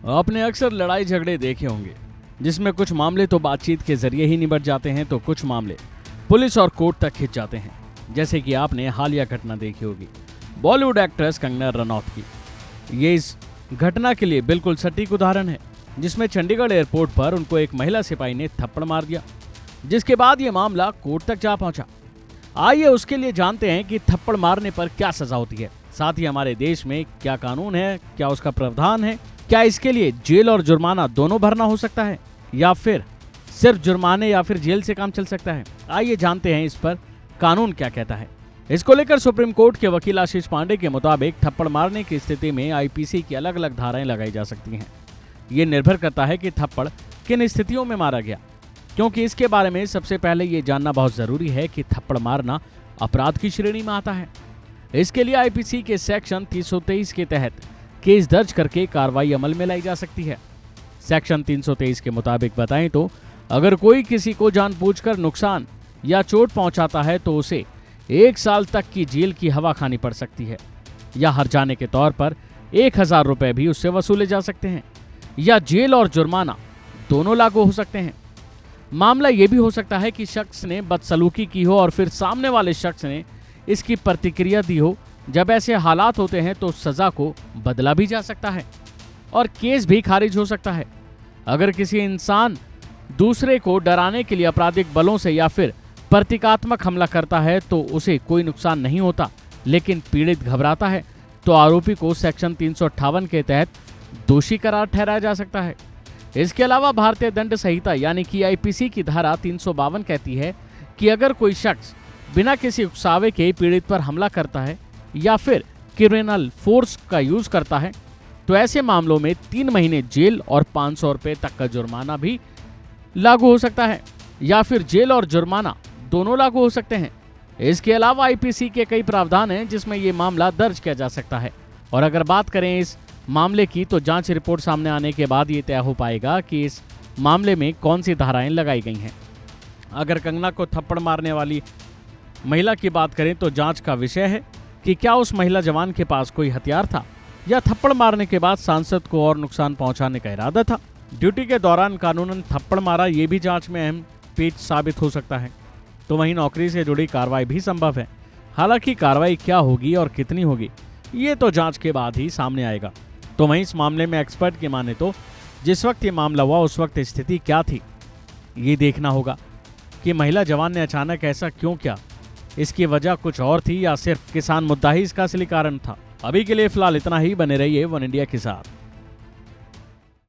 आपने अक्सर लड़ाई झगड़े देखे होंगे जिसमें कुछ मामले तो बातचीत के जरिए ही निबट जाते हैं तो कुछ मामले पुलिस और कोर्ट तक खिंच जाते हैं। जैसे कि आपने हालिया घटना देखी होगी बॉलीवुड एक्ट्रेस कंगना रनौत की। ये इस घटना के लिए बिल्कुल सटीक उदाहरण है, जिसमें चंडीगढ़ एयरपोर्ट पर उनको एक महिला सिपाही ने थप्पड़ मार दिया, जिसके बाद ये मामला कोर्ट तक जा पहुंचा। आइए उसके लिए जानते हैं कि थप्पड़ मारने पर क्या सजा होती है, साथ ही हमारे देश में क्या कानून है, क्या उसका प्रावधान है, क्या इसके लिए जेल और जुर्माना दोनों भरना हो सकता है या फिर सिर्फ जुर्माने या फिर जेल से काम चल सकता है। आइए जानते हैं इस पर कानून क्या कहता है। इसको लेकर सुप्रीम कोर्ट के वकील आशीष पांडे के मुताबिक थप्पड़ मारने की स्थिति में आईपीसी की अलग अलग धाराएं लगाई जा सकती हैं। ये निर्भर करता है कि थप्पड़ किन स्थितियों में मारा गया, क्योंकि इसके बारे में सबसे पहले ये जानना बहुत जरूरी है कि थप्पड़ मारना अपराध की श्रेणी में आता है। इसके लिए आईपीसी के सेक्शन 323 के तहत केस दर्ज करके कार्रवाई अमल में लाई जा सकती है। सेक्शन 323 के मुताबिक बताएं तो अगर कोई किसी को जानबूझकर नुकसान या चोट पहुंचाता है तो उसे 1 साल तक की जेल की हवा खानी पड़ सकती है, या हर्जाने के तौर पर 1000 रुपए भी उससे वसूले जा सकते हैं, या जेल और जुर्माना दोनों लागू हो सकते हैं। मामला यह भी हो सकता है कि शख्स ने बदसलूकी की हो और फिर सामने वाले शख्स ने इसकी प्रतिक्रिया दी हो। जब ऐसे हालात होते हैं तो सजा को बदला भी जा सकता है और केस भी खारिज हो सकता है। अगर किसी इंसान दूसरे को डराने के लिए आपराधिक बलों से या फिर प्रतीकात्मक हमला करता है तो उसे कोई नुकसान नहीं होता, लेकिन पीड़ित घबराता है तो आरोपी को सेक्शन 358 के तहत दोषी करार ठहराया जा सकता है। इसके अलावा भारतीय दंड संहिता यानी कि आईपीसी की धारा 352 कहती है कि अगर कोई शख्स बिना किसी उकसावे के पीड़ित पर हमला करता है या फिर क्रिमिनल फोर्स का यूज करता है तो ऐसे मामलों में 3 महीने जेल और 500 रुपए तक का जुर्माना भी लागू हो सकता है, या फिर जेल और जुर्माना दोनों लागू हो सकते हैं। इसके अलावा आईपीसी के कई प्रावधान हैं जिसमें ये मामला दर्ज किया जा सकता है। और अगर बात करें इस मामले की तो जांच रिपोर्ट सामने आने के बाद ये तय हो पाएगा कि इस मामले में कौन सी धाराएं लगाई गई हैं। अगर कंगना को थप्पड़ मारने वाली महिला की बात करें तो जांच का विषय है कि क्या उस महिला जवान के पास कोई हथियार था या थप्पड़ मारने के बाद सांसद को और नुकसान पहुंचाने का इरादा था। ड्यूटी के दौरान कानूनन थप्पड़ मारा ये भी जांच में अहम पेच साबित हो सकता है। तो वहीं नौकरी से जुड़ी कार्रवाई भी संभव है। हालांकि कार्रवाई क्या होगी और कितनी होगी ये तो जांच के बाद ही सामने आएगा। तो वहीं इस मामले में एक्सपर्ट की माने तो जिस वक्त ये मामला हुआ उस वक्त स्थिति क्या थी, ये देखना होगा कि महिला जवान ने अचानक ऐसा क्यों किया। इसकी वजह कुछ और थी या सिर्फ किसान मुद्दा ही इसका असली कारण था। अभी के लिए फिलहाल इतना ही। बने रहिए वन इंडिया के साथ।